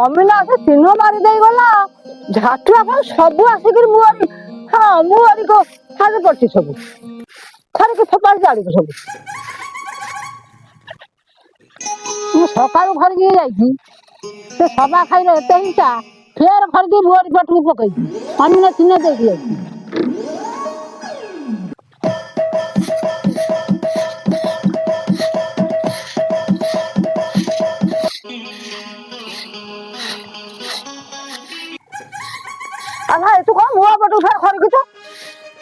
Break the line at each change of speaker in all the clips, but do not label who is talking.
Amina ସେ ଚିହ୍ନ ମାରି ଦେଇ ଗଲା ଝାଟୁଆ କଣ ସବୁ ଆସିକିରି ମୁହଁରେ ହଁ ମୁହଁରେ ଖାଲି ପଡିଛି ସବୁ ଥରକୁ ଫୋପାଡ଼ି ଆଡକୁ ସବୁ। ମୁଁ ସକାଳୁ ଘରିକି ଯାଇଛି ସେ ସବା ଖାଇଲେ ଏତେ ହିଂସା ଫେର ଘରିକି ମୁହଁରେ ପଟକୁ ପକେଇଛି ଅମିନା ଚିହ୍ନ ଦେଇକି ଯାଇଛି। ଭାଇ ତୁ କଣ ମୁହଁ ପଟକୁ ଫେର ଖରିକିଛୁ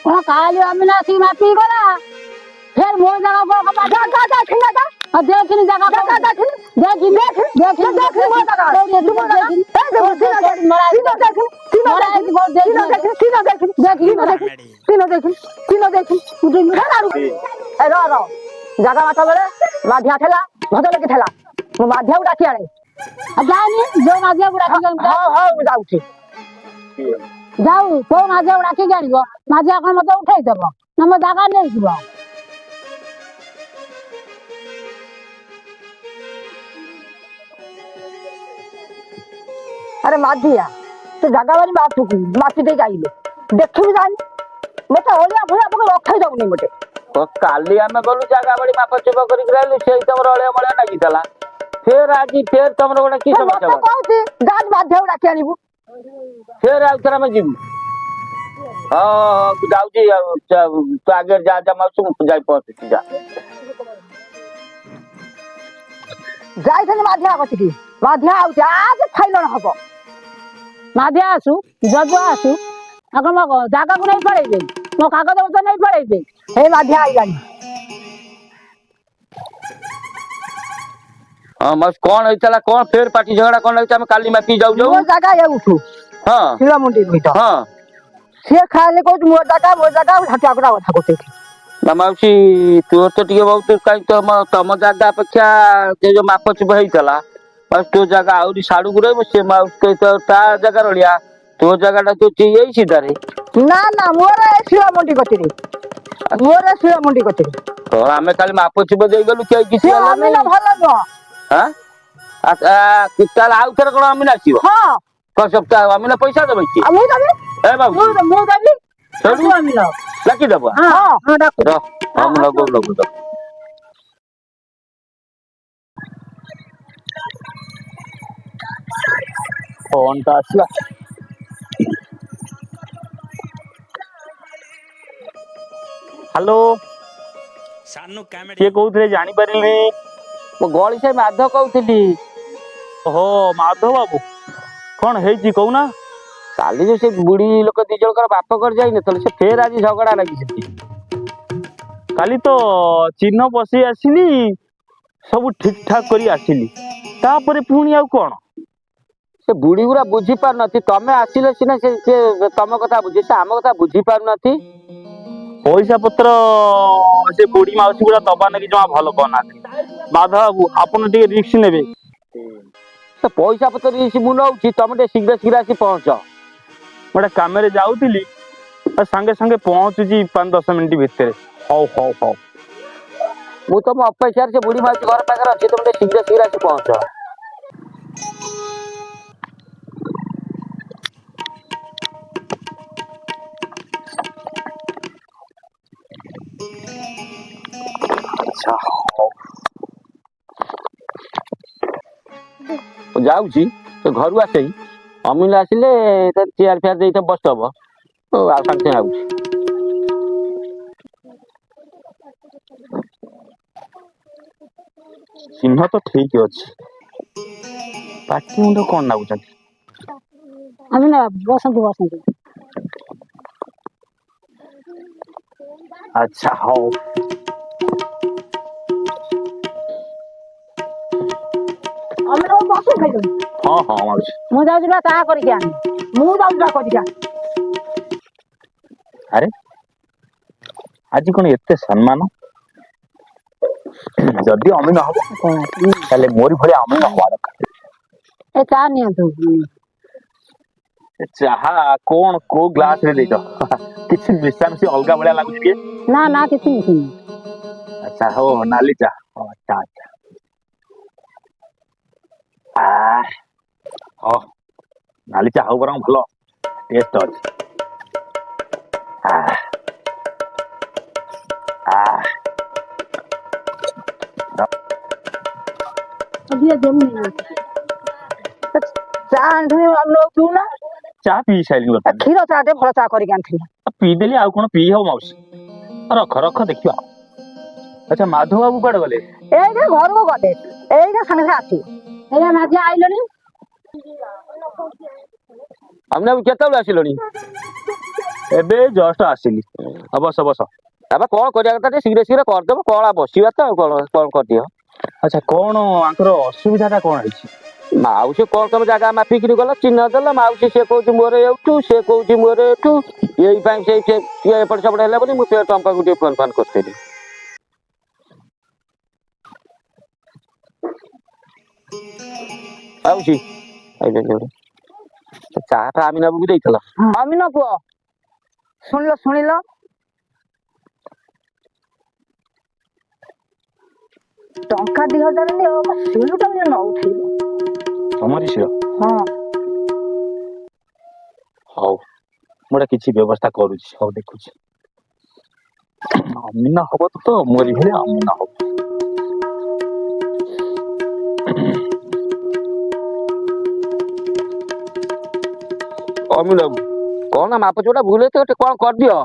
କଣ କାଲି ଅମିନା ଆସିକି ମାପିକି ଗଲା ଫେର ମୋ ଜାଗା ଦେଖିନି ଜାଗା ଜାଗା ମାଛ ବେଳେ ମାଧିଆ ଥିଲା ଭଜ ଲେଖିଥିଲା ମୁଁ ମାଧିଆକୁ ଡାକି ଆଣେ ଯାଉନି ଯୋଉ ମାଧିଆକୁ ଡାକି ହଉ ମୁଁ ଯାଉଛି ଯାଉ କୋଉ ମାଝିଆକୁ ଡାକିକି ଆଣିବ ମାଝିଆ କଣ ମତେ ଉଠେଇଦବ ନା ମୋ ଜାଗା ନେଇଯିବ। ଆରେ ମାଧିଆ ସେ ଜାଗା ବାରି ମାପି ଦେଇକି ଆଇଲେ ଦେଖିବି ଜାଣି ମତେ ଅଳିଆ ଭଳିଆ ପକେଇ ରଖେଇ ଦଉନି ଗୋଟେ
କାଲି ଆମେ ଗଲୁ ଜାଗା ବାଡି ମାପ ଚୁପ କରିକି ରହିଲୁ ସେଇ ତମର ଅଳିଆ ମଳିଆ ଲାଗିଥିଲା ଫେର ଆଜି ଫେର ତମର ଗୋଟେ କି ସମସ୍ୟା
କହୁଛି ଗାଁ ମାଧିଆକୁ ଡାକି ଆଣିବୁ
ଫେର ଆଉ ଥରେ ଆମେ ଯିବୁ। ହଁ ଯାଉଛି ଆଉ ତୁ ଆଗେ ଯା ମାଉସୀ ମୁଁ ଯାଇ ପହଞ୍ଚୁଛି ଯା
ଯାଇଥିଲି ମାଧିଆ କତିକି ମାଧିଆ ଆଉଛି ଆଜି ଫାଇଲଣ ହବ ମାଧିଆ ଆସୁ ଜଜୁଆ ଆସୁ ଆଉ ମୋ ଜାଗାକୁ ନେଇ ପଳେଇବେ ମୋ କାଗଜ ପତ୍ର ନେଇ ପଳେଇବେ ହେଇ ମାଧିଆ ଆଇଲାଣି।
ହଁ ମାଉସୀ କଣ ହେଇଥିଲା କଣ ଫେର ପାଟି ଝଗଡା କଣ ହେଇଛି ଆମେ କାଲି ମାପିକି ଯାଉ
ମୋ ଜାଗା ଏଉଠୁ
ହଁ
ଶିଳମୁଣ୍ଡି ଭିତରେ
ହଁ
ସିଏ ଖାଇଲେ କହୁଛି ମୋ ଜାଗା ଝାଟିଆକୁଟା କଥା କହୁଛି
ନା ମାଉସୀ ତୋର ତ ଟିକେ ବହୁତ କାହିଁ ତମ ଜାଗା ଅପେକ୍ଷା ସେ ଯୋଉ ମାପ ଚୁପ ହେଇଥିଲା ତୋ ଜାଗା ଆହୁରି ସାଡୁକୁ ରହିବ ସେ ମାଉସୀ ତା ଜାଗା ରଳିଆ ତୋ ଜାଗା ଟା ତୁ ଏଇ ସିଧାରେ
ନା ନା ମୋର ଏ ଶିଳମୁଣ୍ଡି କତିରେ ମୋର ଶିଳମୁଣ୍ଡି କତିରେ
ଆମେ କାଲି ମାପ ଚୁପ ଦେଇଗଲୁ କେହି କିଛି
ଭଲ ନୁହଁ
ତାହେଲେ ଆଉ ଥରେ କଣ ଅମିନା ଆସିବ
ହଁ
କଣ ସପ୍ତାହ ଅମିନା ପଇସା ଦେବ କି
ମୁଁ ଦେବି
ଡାକିଦବ ମୁଁ ଲଗଉ ଫୋନ୍ ଟା ଆସିଲା ହ୍ୟାଲୋ କିଏ କହୁଥିଲେ ଜାଣିପାରିଲି ମୁଁ ଗଳି ସାହି ମାଧ କହୁଥିଲି।
ଓହୋ ମାଧବ ବାବୁ କଣ ହେଇଛି କହୁନା?
କାଲି ଯୋଉ ସେ ବୁଢୀ ଲୋକ ଦି ଜଣଙ୍କର ବାପ ଘର ଯାଇନଥିଲେ ସେ ଫେର ଆଜି ଝଗଡା ଲାଗିଛନ୍ତି।
କାଲି ତ ଚିହ୍ନ ବସେଇ ଆସିଲି ସବୁ ଠିକ ଠାକ କରି ଆସିଲି ତାପରେ ପୁଣି ଆଉ କଣ?
ସେ ବୁଢୀ ଗୁରା ବୁଝି ପାରୁନନ୍ତି ତମେ ଆସିଲେ ସିନା ସେ ତମ କଥା ବୁଝି ସେ ଆମ କଥା ବୁଝି ପାରୁନନ୍ତି।
ପଇସା ପତ୍ର ସେ ବୁଢୀ ମାଉସୀ ଗୁଡା ଦବା ନାଗି ଜମା ଭଲ ପାଉନାହାନ୍ତି। ମାଧବ ବାବୁ ଆପଣ ଟିକେ ରିକ୍ସ ନେବେ।
ସେ ପଇସା ପତ୍ର ମୁଁ ନଉଛି ତମେ ଟିକେ ଶୀଘ୍ର ଆସି ପହଞ୍ଚ।
ଗୋଟେ କାମରେ ଯାଉଥିଲି ସାଙ୍ଗେ ସାଙ୍ଗେ ପହଞ୍ଚୁଛି 5-10 ମିନିଟ୍ ଭିତରେ। ହଉ ହଉ ହଉ
ମୁଁ ତମ ଅପେକ୍ଷାରେ ସେ ବୁଢୀ ମାଉସୀ ଘର ପାଖରେ ଅଛି ତମେ ଟିକେ ଶୀଘ୍ର ଆସି ପହଞ୍ଚ।
ଆଚ୍ଛା ହଉ
ଯାଉଛି ସେ ଘରୁ ଆସେଇ ଅମିଲା ଆସିଲେ ଚେୟାର ଫେୟାର ଦେଇଥ ବସବ ଆଉ ସାଙ୍ଗେ ସାଙ୍ଗେ ଆଉଛି।
ଚିହ୍ନ ତ ଠିକ ଅଛି ପାଟି ମୁଣ୍ଡ କଣ ନାଗୁଛନ୍ତି?
ବସନ୍ତୁ
ଆଚ୍ଛା ହଉ ହଁ ହଁ ମାଉସୀ
ମୁଁ ଯାଉଛି ବା ଚାହା କରିକି ଆଣି ମୁଁ ଯାଉଛି ବା କରିକି ଆଣି।
ଆରେ ଆଜି କଣ ଏତେ ସମ୍ମାନ? ଯଦି ଅମିନ ହବ ତାହେଲେ ମୋରି ଭଳିଆ ଅମିନ ହବା ଦରକାର।
ଏ ଚା ନିଅନ୍ତୁ।
ଚାହା କଣ କୋଉ ଗ୍ଲାସ ରେ ଦେଇଛ କିଛି ମିଶାମିଶି ଅଲଗା ଭଳିଆ ଲାଗୁଛି ଟିକେ।
ନା କିଛି ମିଶିନି।
ଆଚ୍ଛା ହଉ ନାଲି ଚା ଆଚ୍ଛା ଆଚ୍ଛା ହଁ ନାଲି ଚା ହଉ ବରଂ ଭଲ ଟେଷ୍ଟ ଅଛି।
ଚା ଆଣିଥିଲି ପିଉ ନା
ଚା ପିଇ ସାରିଲି ବର୍ତ୍ତମାନ।
କ୍ଷୀର ଚା ଟେ ଭଲ ଚା କରିକି ଆଣିଥିଲି।
ପିଇଦେଲି ଆଉ କଣ ପିଇ ହବ ମାଉସୀ? ରଖ ରଖ ଦେଖିବା। ଆଚ୍ଛା ମାଧବ ବାବୁ କୁଆଡେ ଗଲେ?
ଏଇଟା ଘରକୁ ଗଲେ ଏଇଟା ସାଙ୍ଗେ ସାଙ୍ଗେ ଆସିବ। ଏଇଟା ମାଝିଆ ଆଇଲଣି।
ଆମେ କେତେବେଳେ ଆସିଲଣି?
ଏବେ ଜଷ୍ଟ ଆସିଲି। ବସ ବସ।
ଏବେ କଣ କରିବା କଥା ଟିକେ ଶୀଘ୍ର ଶୀଘ୍ର କରିଦେବ କଣ ବସିବା ତ ଆଉ କଣ କରିଦିଅ।
ଆଚ୍ଛା କଣ ଆଙ୍କର ଅସୁବିଧାଟା କଣ ହେଇଛି?
ମାଉସୀ କଣ ତମ ଜାଗା ମାପିକିରି ଗଲ ଚିହ୍ନ ଦେଲ ମାଉସୀ ସେ କହୁଛି ମୋର ଏଉଠୁ ସେ କହୁଛି ମୋର ଏଠୁ ଏଇ ପାଇଁ ସେ ଟିକେ ଏପଟ ସେପଟ ହେଲା ବୋଲି ମୁଁ ତମ ପାଖକୁ ଟିକେ ଫୋନ ଫାନ କରିଥିଲି। ମାଉସୀ ଚାହା ଟା ଆମିନା ବାବୁକୁ ଦେଇଥିଲ?
ଅମିନ ପୁଅ ଶୁଣିଲ ଟଙ୍କା 2000 ନିଅ ସିଲୁଟା ନ ଉଠେଇବ।
ତମରି ଝିଅ?
ହଁ
ହଉ ମୁଁ ଗୋଟେ କିଛି ବ୍ୟବସ୍ଥା କରୁଛି। ହଉ ଦେଖୁଛି। ଅମିନା ହବ ତ ମୋରି ଭଳିଆ ଅମିନା ହବ।
ଅମିନ ବାବୁ କଣ ମାପ ଚୁଟା ଭୁଲ ହେଇଥିବ ଟିକେ କଣ କରିଦିଅ।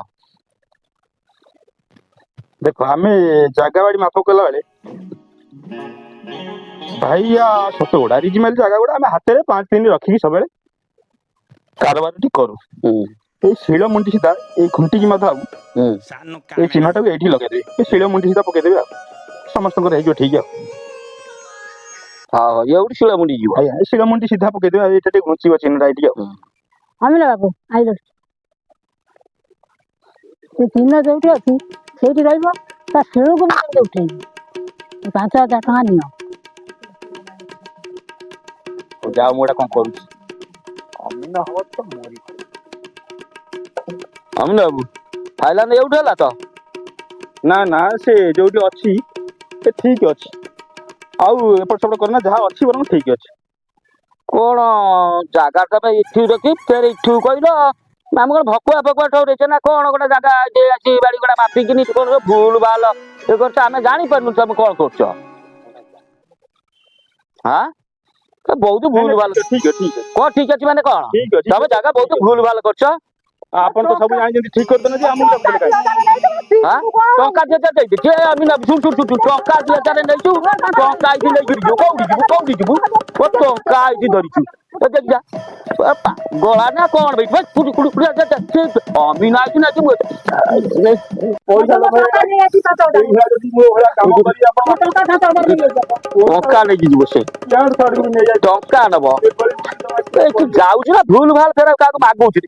ଦେଖ ଆମେ ଜାଗା ବାଡି ମାପ କଲା ବେଳେ ଭାଇଆ ସତ ଗୁଡା ରିଜିମାଲି ଜାଗା ଗୁଡା ଆମେ ହାତରେ 5 ଦିନ ରଖିକି ସବୁବେଳେ କାରବାରଟି କରୁ। ଏଇ ଶିଳ ମୁଣ୍ଡି ସିଧା ଏଇ ଖୁଣ୍ଟିକି ମଧ୍ୟ ଆଉ ଏଇ ଚିହ୍ନଟାକୁ ଏଇଠି ଲଗେଇଦେବେ। ଏ ଶିଳ ମୁଣ୍ଡି ସିଧା ପକେଇଦେବେ ଆଉ ସମସ୍ତଙ୍କର ହେଇଯିବ ଠିକ ଆଉ।
ହଁ ଏଉଠି ଶିଳ ମୁଣ୍ଡି ଯିବ।
ଆଜ୍ଞା ଏ ଶିଳ ମୁଣ୍ଡି ସିଧା ପକେଇଦେବେ ଆଉ ଏଇଟା ଟିକେ ଘୁଞ୍ଚିବ ଚିହ୍ନଟା ଏଇଠି ଆଉ।
ଅମିନ ବାବୁ ଆଇଲ। ସେ ଚିହ୍ନ ଯୋଉଠି ଅଛି ସେଇଠି ରହିବ ତା ଶିଳକୁ ମୁଁ କେମିତି ଉଠେଇବି? 5000 ଟଙ୍କା ନିଅ।
ଯାଅ ମୁଁ ଏଇଟା କଣ କରୁଛି। ଅମିନ ହବ ତ ମୋରି ଭଳିଆ।
ଅମିନ ବାବୁ ଥାଇଲାଣ୍ଡ ଏଉଠି ହେଲା ତ?
ନା ନା ସେ ଯୋଉଠି ଅଛି ସେ ଠିକ ଅଛି। ଆଉ ଏପଟ ସେପଟ କରନା ଯାହା ଅଛି ବରଂ ଠିକ ଅଛି।
କଣ ଜାଗା ତମେ ଏଠୁ ରଖି ଫେର ଏଠୁ କହିଲ ଆମେ କଣ ଭକୁଆ ଫକୁଆ ଠଉରେଛ ନା କଣ ଗୋଟେ ଜାଗା ଆସି ବାଡି ଗୁଡା ମାପିକିନି କଣ ଭୁଲ ଭାଲ ଇଏ କରୁଛ ଆମେ ଜାଣିପାରୁନୁ ତମେ କଣ କରୁଛ। ହଁ ବହୁତ
ନାଇଁ
ଭୁଲ
ନାଇଁ
ଭାଲ
ଠିକ ଅଛି ଠିକ ଅଛି
କଣ ଠିକ ଅଛି ମାନେ କଣ
ଠିକ ଅଛି
ତମେ ଜାଗା ବହୁତ ଭୁଲ ଭାଲ କରୁଛ।
ଆପଣ ତ ସବୁ ଜାଣିଛନ୍ତି ଠିକ କରିଦେଲେ ଆମକୁ ଡାକୁଥିଲେ କାଇଁ?
ଟଙ୍କା 2000 ଦେଇଛି ଟଙ୍କା 2000 ନେଇଛୁ ଟଙ୍କା ଏଇଠି ନେଇକିରି ଯିବୁ କୋଉଠି ଯିବୁ ଟଙ୍କା ଏଇଠି ଧରିଛୁ ଗଳା ନା କଣ ଅମିନ ଆଇଛୁ ନା
ପଇସା ଲୋଭ ଏଇଭଳିଆ ଯଦି ମୋ ଭଳିଆ କାମ କରି ଆପଣ
ଟଙ୍କା ନେଇକି ଯିବ ସେ
ଇଆଡୁ ସିଆଡୁ ନେଇଯାଉଛି।
ଟଙ୍କା ନବ
ଏଭଳି
ତୁ ଯାଉଛୁ ନା ଭୁଲ ଭାଲ ଫେର କାହାକୁ ମାଗୁଛୁ।